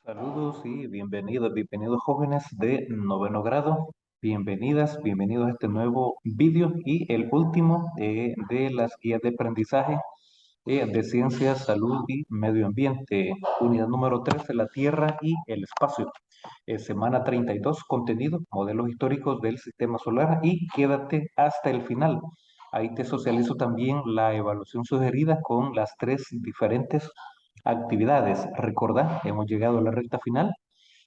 Saludos y bienvenidos jóvenes de noveno grado. Bienvenidas, bienvenidos a este nuevo vídeo y el último de las guías de aprendizaje de ciencias, salud y medio ambiente. Unidad número 13, la Tierra y el espacio. Semana 32, contenido, modelos históricos del sistema solar y quédate hasta el final. Ahí te socializo también la evaluación sugerida con las tres diferentes actividades. Recordad, hemos llegado a la recta final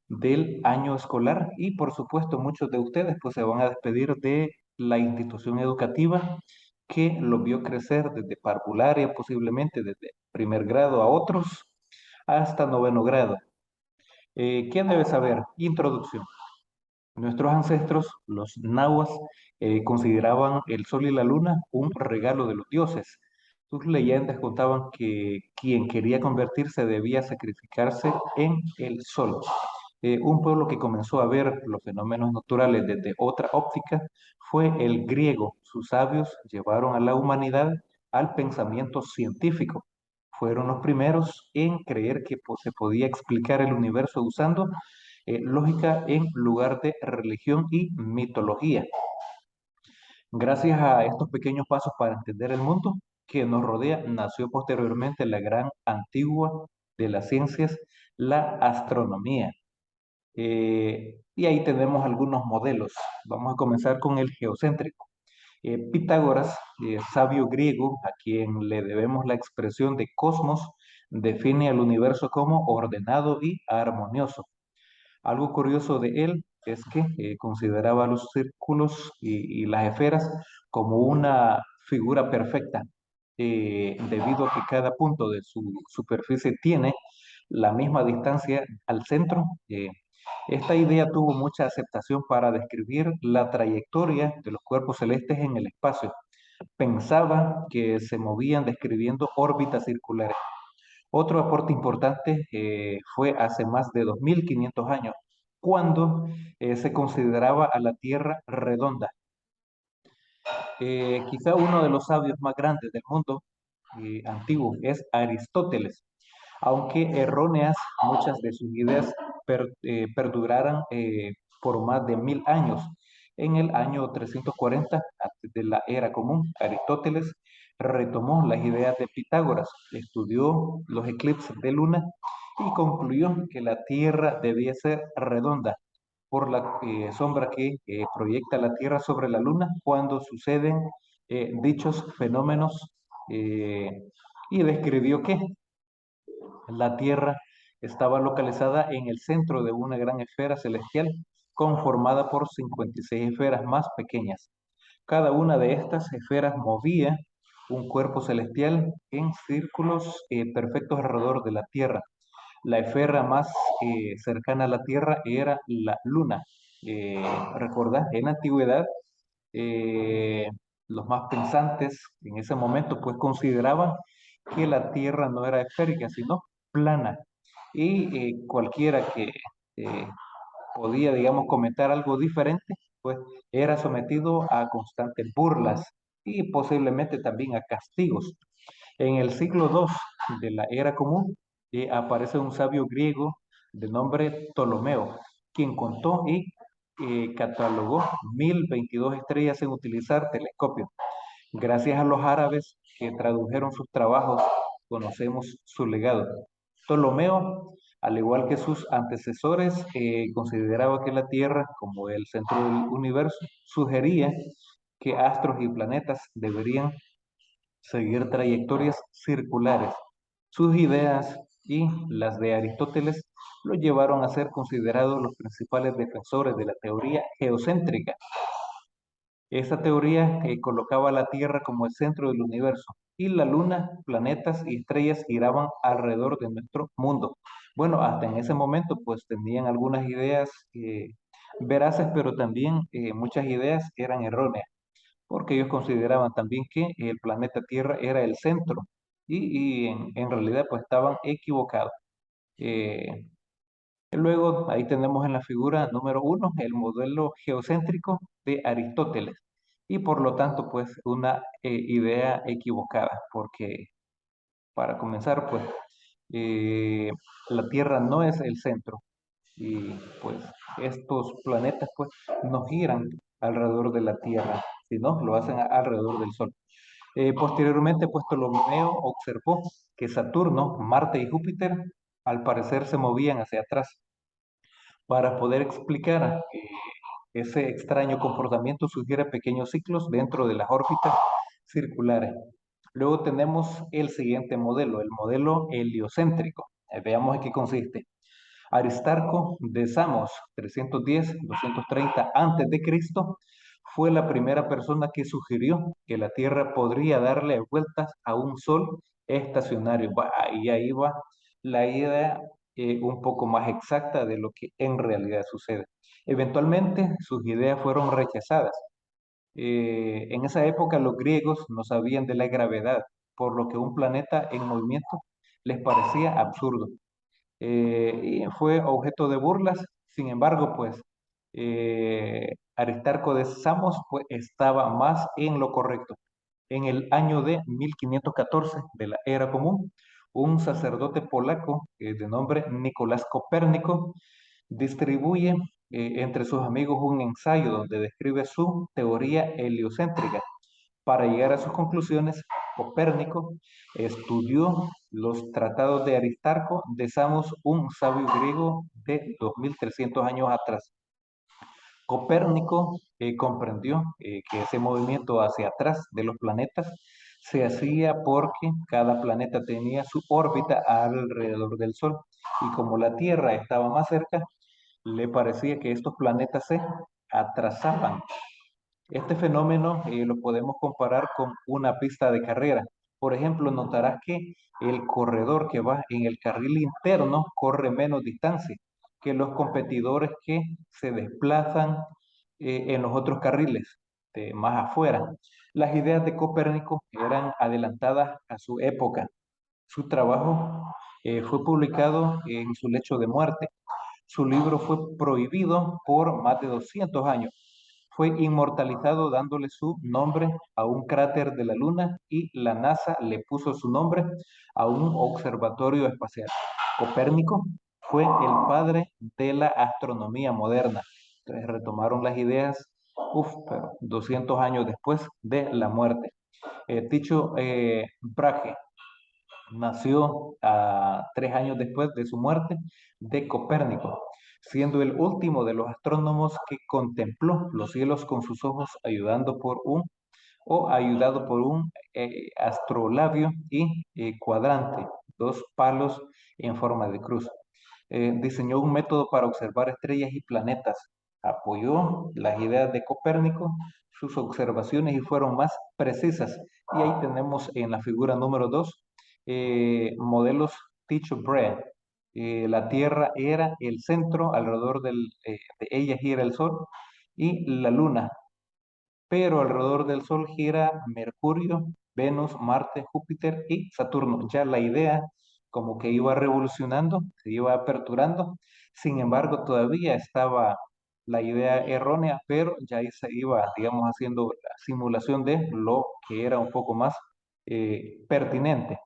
del año escolar y por supuesto muchos de ustedes pues se van a despedir de la institución educativa que los vio crecer desde parvularia, posiblemente desde primer grado a otros, hasta noveno grado. ¿Qué debes saber? Introducción. Nuestros ancestros, los nahuas, consideraban el sol y la luna un regalo de los dioses. Sus leyendas contaban que quien quería convertirse debía sacrificarse en el sol. Un pueblo que comenzó a ver los fenómenos naturales desde otra óptica fue el griego. Sus sabios llevaron a la humanidad al pensamiento científico. Fueron los primeros en creer que se podía explicar el universo usando lógica en lugar de religión y mitología. Gracias a estos pequeños pasos para entender el mundo que nos rodea, nació posteriormente la gran antigua de las ciencias, la astronomía. Y ahí tenemos algunos modelos. Vamos a comenzar con el geocéntrico. Pitágoras, sabio griego, a quien le debemos la expresión de cosmos, define al universo como ordenado y armonioso. Algo curioso de él es que consideraba los círculos y las esferas como una figura perfecta, debido a que cada punto de su superficie tiene la misma distancia al centro. Esta idea tuvo mucha aceptación para describir la trayectoria de los cuerpos celestes en el espacio. Pensaba que se movían describiendo órbitas circulares. Otro aporte importante fue hace más de 2500 años, cuando se consideraba a la Tierra redonda. Quizá uno de los sabios más grandes del mundo antiguo es Aristóteles. Aunque erróneas, muchas de sus ideas perduraran por más de 1000 años. En el año 340, antes de la era común, Aristóteles retomó las ideas de Pitágoras, estudió los eclipses de luna y concluyó que la Tierra debía ser redonda por la sombra que proyecta la Tierra sobre la luna cuando suceden dichos fenómenos, eh, y describió que la Tierra estaba localizada en el centro de una gran esfera celestial conformada por 56 esferas más pequeñas. Cada una de estas esferas movía un cuerpo celestial en círculos perfectos alrededor de la Tierra. La esfera más cercana a la Tierra era la Luna. ¿Recordás? En la antigüedad, eh, los más pensantes en ese momento pues consideraban que la Tierra no era esférica, sino plana. Y cualquiera que eh, podía, digamos, comentar algo diferente, pues era sometido a constantes burlas y posiblemente también a castigos. En el siglo II de la era común aparece un sabio griego de nombre Ptolomeo, quien contó y catalogó 1022 estrellas sin utilizar telescopio. Gracias a los árabes que tradujeron sus trabajos, conocemos su legado. Ptolomeo, al igual que sus antecesores, consideraba que la Tierra, como el centro del universo, sugería que astros y planetas deberían seguir trayectorias circulares. Sus ideas y las de Aristóteles lo llevaron a ser considerados los principales defensores de la teoría geocéntrica. Esta teoría colocaba a la Tierra como el centro del universo y la Luna, planetas y estrellas giraban alrededor de nuestro mundo. Bueno, hasta en ese momento pues tenían algunas ideas veraces, pero también muchas ideas eran erróneas porque ellos consideraban también que el planeta Tierra era el centro y en realidad pues estaban equivocados. Eh, Luego ahí tenemos en la figura número uno el modelo geocéntrico de Aristóteles y por lo tanto pues una idea equivocada porque para comenzar pues eh, la Tierra no es el centro y pues estos planetas pues no giran alrededor de la Tierra, sino lo hacen alrededor del Sol. Posteriormente, pues Ptolomeo observó que Saturno, Marte y Júpiter al parecer se movían hacia atrás. Para poder explicar ese extraño comportamiento, sugiere pequeños ciclos dentro de las órbitas circulares. Luego tenemos el siguiente modelo, el modelo heliocéntrico. Veamos en qué consiste. Aristarco de Samos, 310-230 a.C., fue la primera persona que sugirió que la Tierra podría darle vueltas a un sol estacionario. Y ahí va la idea un poco más exacta de lo que en realidad sucede. Eventualmente sus ideas fueron rechazadas. En esa época los griegos no sabían de la gravedad, por lo que un planeta en movimiento les parecía absurdo. Y fue objeto de burlas. Sin embargo, pues Aristarco de Samos pues, estaba más en lo correcto. En el año de 1514 de la era común, un sacerdote polaco de nombre Nicolás Copérnico distribuye entre sus amigos un ensayo donde describe su teoría heliocéntrica. Para llegar a sus conclusiones, Copérnico estudió los tratados de Aristarco de Samos, un sabio griego de 2300 años atrás. Copérnico comprendió que ese movimiento hacia atrás de los planetas se hacía porque cada planeta tenía su órbita alrededor del Sol y como la Tierra estaba más cerca, le parecía que estos planetas se atrasaban. Este fenómeno lo podemos comparar con una pista de carrera. Por ejemplo, notarás que el corredor que va en el carril interno corre menos distancia que los competidores que se desplazan en los otros carriles, más afuera. Las ideas de Copérnico eran adelantadas a su época. Su trabajo fue publicado en su lecho de muerte. Su libro fue prohibido por más de 200 años. Fue inmortalizado dándole su nombre a un cráter de la Luna y la NASA le puso su nombre a un observatorio espacial. Copérnico fue el padre de la astronomía moderna. Entonces retomaron las ideas, pero 200 años después de la muerte. Tycho Brahe nació 3 años después de su muerte de Copérnico, siendo el último de los astrónomos que contempló los cielos con sus ojos ayudado por un astrolabio y cuadrante, dos palos en forma de cruz. Diseñó un método para observar estrellas y planetas. Apoyó las ideas de Copérnico, sus observaciones y fueron más precisas. Y ahí tenemos en la figura número 2 modelos Tycho Brahe. La Tierra era el centro, alrededor de ella gira el Sol y la Luna, pero alrededor del Sol gira Mercurio, Venus, Marte, Júpiter y Saturno. Ya la idea como que iba revolucionando, se iba aperturando, sin embargo todavía estaba la idea errónea, pero ya ahí se iba, digamos, haciendo la simulación de lo que era un poco más pertinente.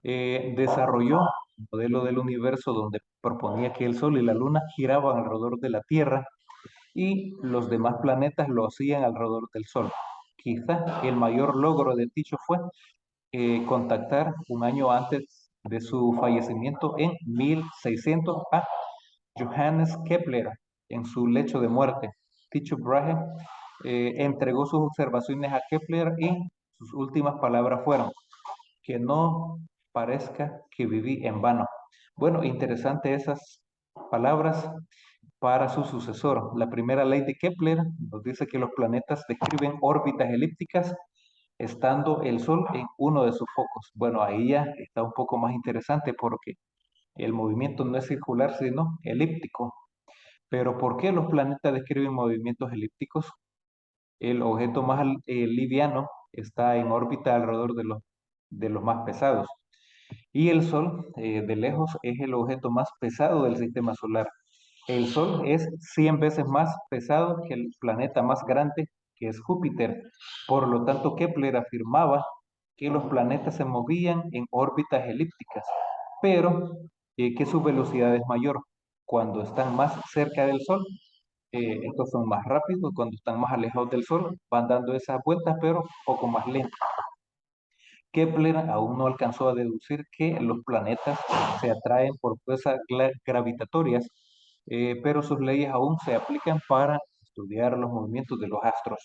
Desarrolló un modelo del universo donde proponía que el Sol y la Luna giraban alrededor de la Tierra y los demás planetas lo hacían alrededor del Sol. Quizás el mayor logro de Tycho fue contactar un año antes de su fallecimiento en 1600 a Johannes Kepler en su lecho de muerte. Tycho Brahe entregó sus observaciones a Kepler y sus últimas palabras fueron: que no parezca que viví en vano. Bueno, interesante esas palabras para su sucesor. La primera ley de Kepler nos dice que los planetas describen órbitas elípticas estando el Sol en uno de sus focos. Bueno, ahí ya está un poco más interesante porque el movimiento no es circular, sino elíptico. Pero ¿por qué los planetas describen movimientos elípticos? El objeto más liviano está en órbita alrededor de los más pesados. Y el Sol, de lejos, es el objeto más pesado del sistema solar. El Sol es 100 veces más pesado que el planeta más grande, que es Júpiter. Por lo tanto, Kepler afirmaba que los planetas se movían en órbitas elípticas, pero que su velocidad es mayor cuando están más cerca del Sol. Estos son más rápidos, cuando están más alejados del Sol van dando esas vueltas, pero poco más lentas. Kepler aún no alcanzó a deducir que los planetas se atraen por fuerzas gravitatorias, pero sus leyes aún se aplican para estudiar los movimientos de los astros.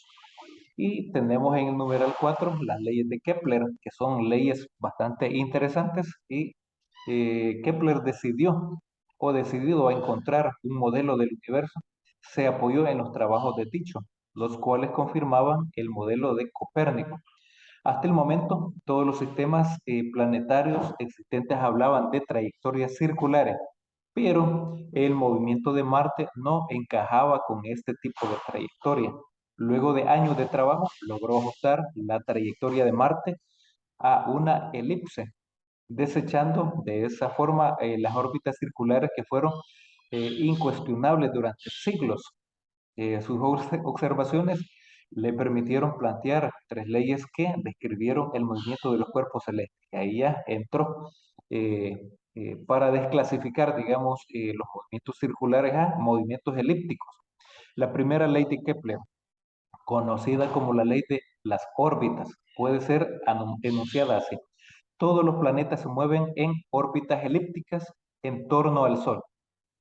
Y tenemos en el numeral 4 las leyes de Kepler, que son leyes bastante interesantes, y Kepler decidido a encontrar un modelo del universo, se apoyó en los trabajos de Tycho, los cuales confirmaban el modelo de Copérnico. Hasta el momento, todos los sistemas planetarios existentes hablaban de trayectorias circulares, pero el movimiento de Marte no encajaba con este tipo de trayectoria. Luego de años de trabajo, logró ajustar la trayectoria de Marte a una elipse, desechando de esa forma las órbitas circulares que fueron incuestionables durante siglos. Sus observaciones le permitieron plantear tres leyes que describieron el movimiento de los cuerpos celestes. Y ahí ya entró eh, para desclasificar, digamos, los movimientos circulares a movimientos elípticos. La primera ley de Kepler, conocida como la ley de las órbitas, puede ser enunciada así. Todos los planetas se mueven en órbitas elípticas en torno al Sol,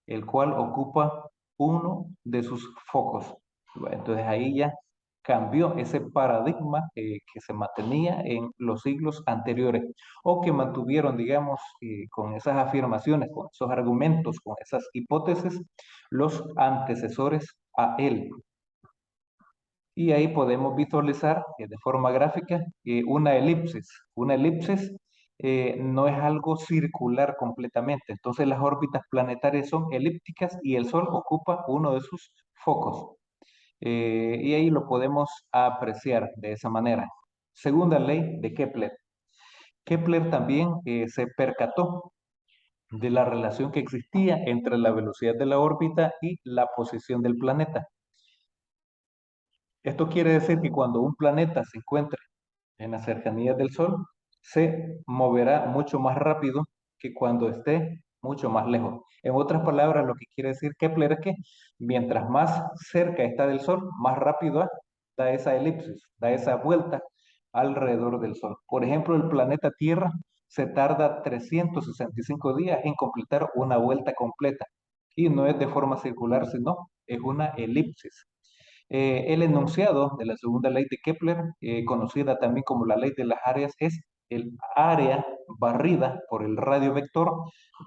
el cual ocupa uno de sus focos. Bueno, entonces ahí ya cambió ese paradigma que se mantenía en los siglos anteriores o que mantuvieron, digamos, con esas afirmaciones, con esos argumentos, con esas hipótesis, los antecesores a él. Y ahí podemos visualizar de forma gráfica una elipsis. Una elipsis no es algo circular completamente. Entonces las órbitas planetarias son elípticas y el Sol ocupa uno de sus focos. Y ahí lo podemos apreciar de esa manera. Segunda ley de Kepler. Kepler también se percató de la relación que existía entre la velocidad de la órbita y la posición del planeta. Esto quiere decir que cuando un planeta se encuentre en las cercanías del Sol, se moverá mucho más rápido que cuando esté mucho más lejos. En otras palabras, lo que quiere decir Kepler es que mientras más cerca está del Sol, más rápido da esa elipsis, da esa vuelta alrededor del Sol. Por ejemplo, el planeta Tierra se tarda 365 días en completar una vuelta completa. Y no es de forma circular, sino es una elipsis. El enunciado de la segunda ley de Kepler, conocida también como la ley de las áreas, es el área barrida por el radio vector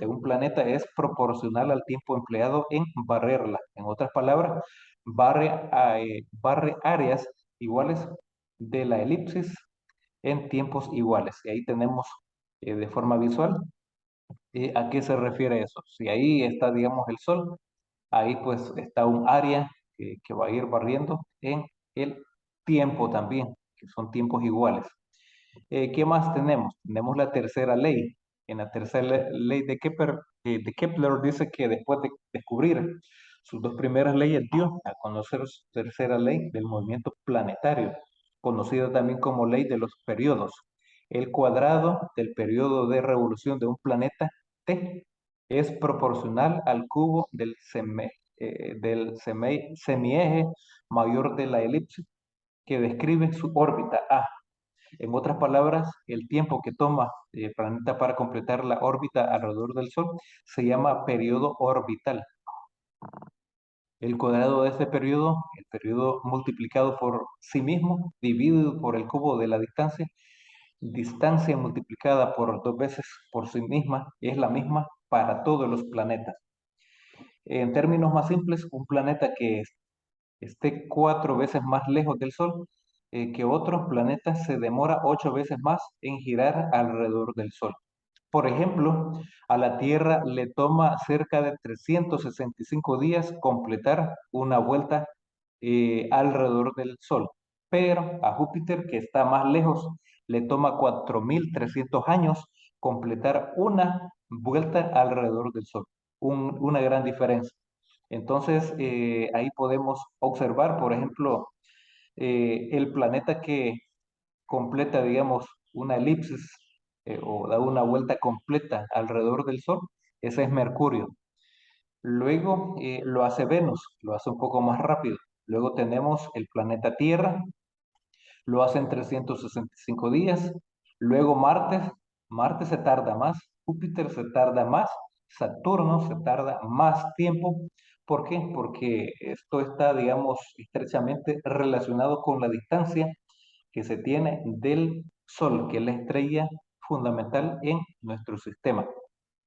de un planeta es proporcional al tiempo empleado en barrerla. En otras palabras, barre áreas iguales de la elipsis en tiempos iguales. Y ahí tenemos de forma visual a qué se refiere eso. Si ahí está, digamos, el Sol, ahí pues está un área que va a ir barriendo en el tiempo también, que son tiempos iguales. ¿Qué más tenemos? Tenemos la tercera ley. En la tercera ley de Kepler dice que después de descubrir sus dos primeras leyes, dio a conocer su tercera ley del movimiento planetario, conocida también como ley de los periodos. El cuadrado del periodo de revolución de un planeta T es proporcional al cubo del semieje mayor de la elipse que describe su órbita A. En otras palabras, el tiempo que toma el planeta para completar la órbita alrededor del Sol se llama periodo orbital. El cuadrado de ese periodo, el periodo multiplicado por sí mismo, dividido por el cubo de la distancia, distancia multiplicada por dos veces por sí misma, es la misma para todos los planetas. En términos más simples, un planeta que esté 4 veces más lejos del Sol que otros planetas se demora 8 veces más en girar alrededor del Sol. Por ejemplo, a la Tierra le toma cerca de 365 días completar una vuelta alrededor del Sol, pero a Júpiter, que está más lejos, le toma 4.300 años completar una vuelta alrededor del Sol. Una gran diferencia. Entonces, ahí podemos observar, por ejemplo, el planeta que completa, digamos, una elipsis o da una vuelta completa alrededor del Sol, ese es Mercurio. Luego lo hace Venus, lo hace un poco más rápido. Luego tenemos el planeta Tierra, lo hace en 365 días. Luego Marte se tarda más, Júpiter se tarda más, Saturno se tarda más tiempo. ¿Por qué? Porque esto está, digamos, estrechamente relacionado con la distancia que se tiene del Sol, que es la estrella fundamental en nuestro sistema.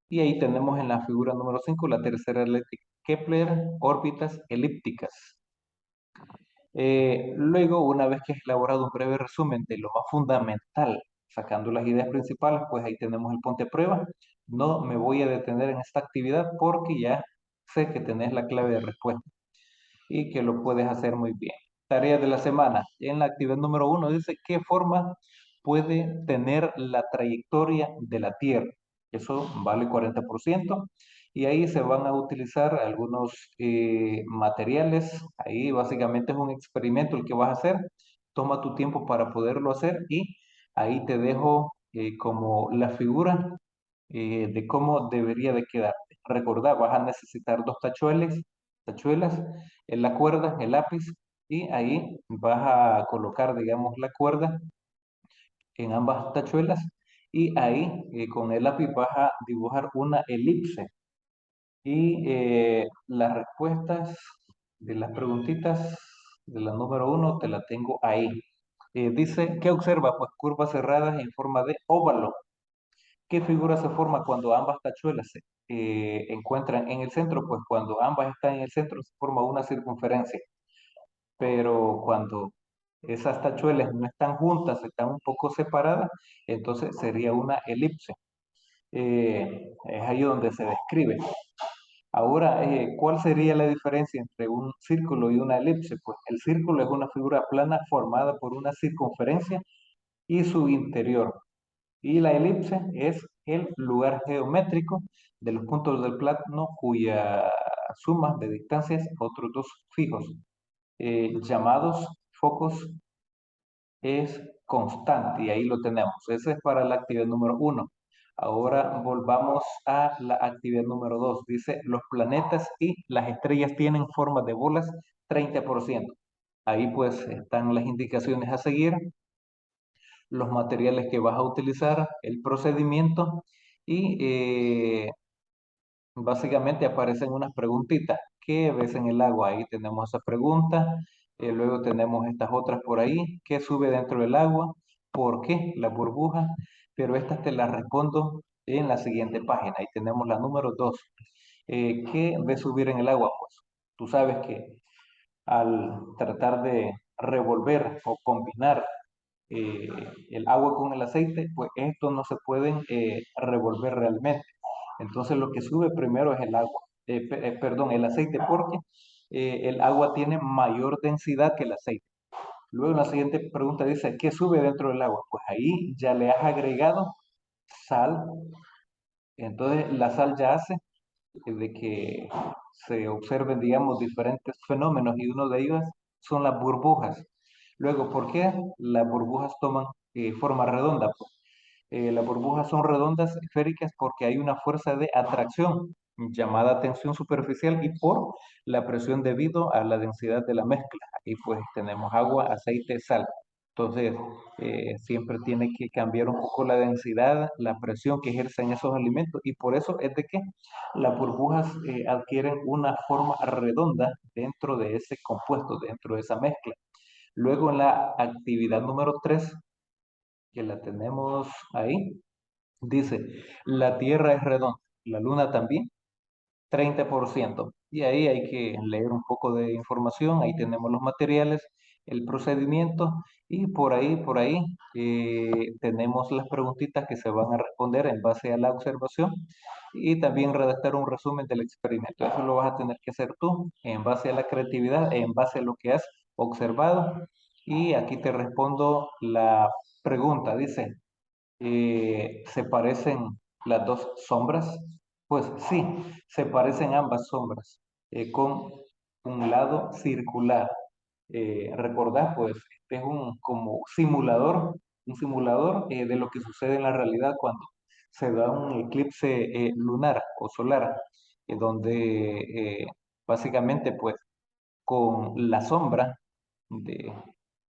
Y ahí tenemos en la figura número 5 la tercera ley de Kepler, órbitas elípticas. Luego, una vez que has elaborado un breve resumen de lo más fundamental, sacando las ideas principales, pues ahí tenemos el ponte a prueba. No me voy a detener en esta actividad porque ya sé que tenés la clave de respuesta y que lo puedes hacer muy bien. Tareas de la semana. En la actividad número 1 dice qué forma puede tener la trayectoria de la Tierra. Eso vale 40%. Y ahí se van a utilizar algunos materiales. Ahí básicamente es un experimento el que vas a hacer. Toma tu tiempo para poderlo hacer y ahí te dejo como la figura de cómo debería de quedar. Recordá, vas a necesitar dos tachuelas, en la cuerda, el lápiz, y ahí vas a colocar, digamos, la cuerda en ambas tachuelas, y ahí con el lápiz vas a dibujar una elipse. Y las respuestas de las preguntitas de la número 1 te la tengo ahí. Dice, ¿qué observa? Pues curvas cerradas en forma de óvalo. ¿Qué figura se forma cuando ambas tachuelas se encuentran en el centro? Pues cuando ambas están en el centro se forma una circunferencia, pero cuando esas tachuelas no están juntas, están un poco separadas, entonces sería una elipse. Es ahí donde se describe. Ahora, ¿cuál sería la diferencia entre un círculo y una elipse? Pues el círculo es una figura plana formada por una circunferencia y su interior. Y la elipse es el lugar geométrico de los puntos del plano cuya suma de distancias otros dos fijos, llamados focos, es constante. Y ahí lo tenemos. Ese es para la actividad número 1. Ahora volvamos a la actividad número 2. Dice, los planetas y las estrellas tienen forma de bolas 30%. Ahí pues están las indicaciones a seguir, los materiales que vas a utilizar, el procedimiento y básicamente aparecen unas preguntitas. ¿Qué ves en el agua? Ahí tenemos esa pregunta. Luego tenemos estas otras por ahí. ¿Qué sube dentro del agua? ¿Por qué la burbuja? Pero estas te las respondo en la siguiente página. Ahí tenemos la número 2. ¿Qué ves subir en el agua? Pues tú sabes que al tratar de revolver o combinar eh, el agua con el aceite, pues estos no se pueden revolver realmente. Entonces lo que sube primero es el agua, perdón, el aceite, porque el agua tiene mayor densidad que el aceite. Luego la siguiente pregunta dice, ¿qué sube dentro del agua? Pues ahí ya le has agregado sal, entonces la sal ya hace de que se observen, digamos, diferentes fenómenos y uno de ellos son las burbujas. Luego, ¿por qué las burbujas toman forma redonda? Pues, las burbujas son redondas, esféricas, porque hay una fuerza de atracción llamada tensión superficial y por la presión debido a la densidad de la mezcla. Aquí pues tenemos agua, aceite, sal. Entonces, siempre tiene que cambiar un poco la densidad, la presión que ejercen esos alimentos y por eso es de que las burbujas adquieren una forma redonda dentro de ese compuesto, dentro de esa mezcla. Luego en la actividad número 3 que la tenemos ahí, dice, la Tierra es redonda, la Luna también, 30%. Y ahí hay que leer un poco de información, ahí tenemos los materiales, el procedimiento y por ahí tenemos las preguntitas que se van a responder en base a la observación y también redactar un resumen del experimento. Eso lo vas a tener que hacer tú en base a la creatividad, en base a lo que has observado. Y aquí te respondo la pregunta. Dice, ¿se parecen las dos sombras? Pues sí, se parecen ambas sombras, con un lado circular. ¿Recordás? Pues este es un como simulador un simulador de lo que sucede en la realidad cuando se da un eclipse lunar o solar, donde básicamente pues con la sombra de,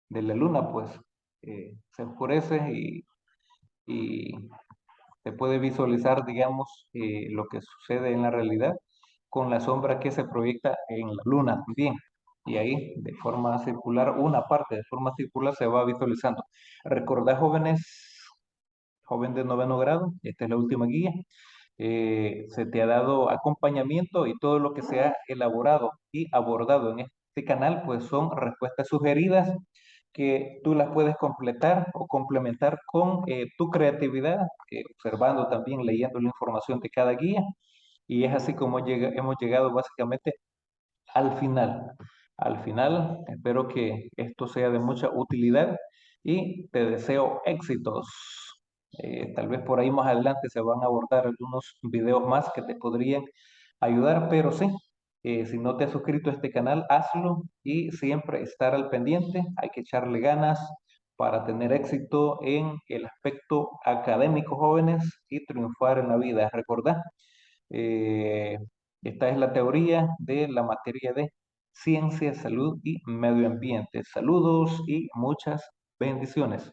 de la luna pues se oscurece y se puede visualizar, digamos, lo que sucede en la realidad con la sombra que se proyecta en la luna también. Y ahí, de forma circular, una parte de forma circular se va visualizando. Recordad, joven de noveno grado, esta es la última guía, se te ha dado acompañamiento y todo lo que se ha elaborado y abordado en este canal, pues son respuestas sugeridas que tú las puedes completar o complementar con tu creatividad, observando también, leyendo la información de cada guía. Y es así como hemos llegado básicamente al final. Al final, espero que esto sea de mucha utilidad y te deseo éxitos. Tal vez por ahí más adelante se van a abordar algunos videos más que te podrían ayudar, pero sí, si no te has suscrito a este canal, hazlo y siempre estar al pendiente. Hay que echarle ganas para tener éxito en el aspecto académico, jóvenes, y triunfar en la vida. Recordad, eh, esta es la teoría de la materia de ciencia, salud y medio ambiente. Saludos y muchas bendiciones.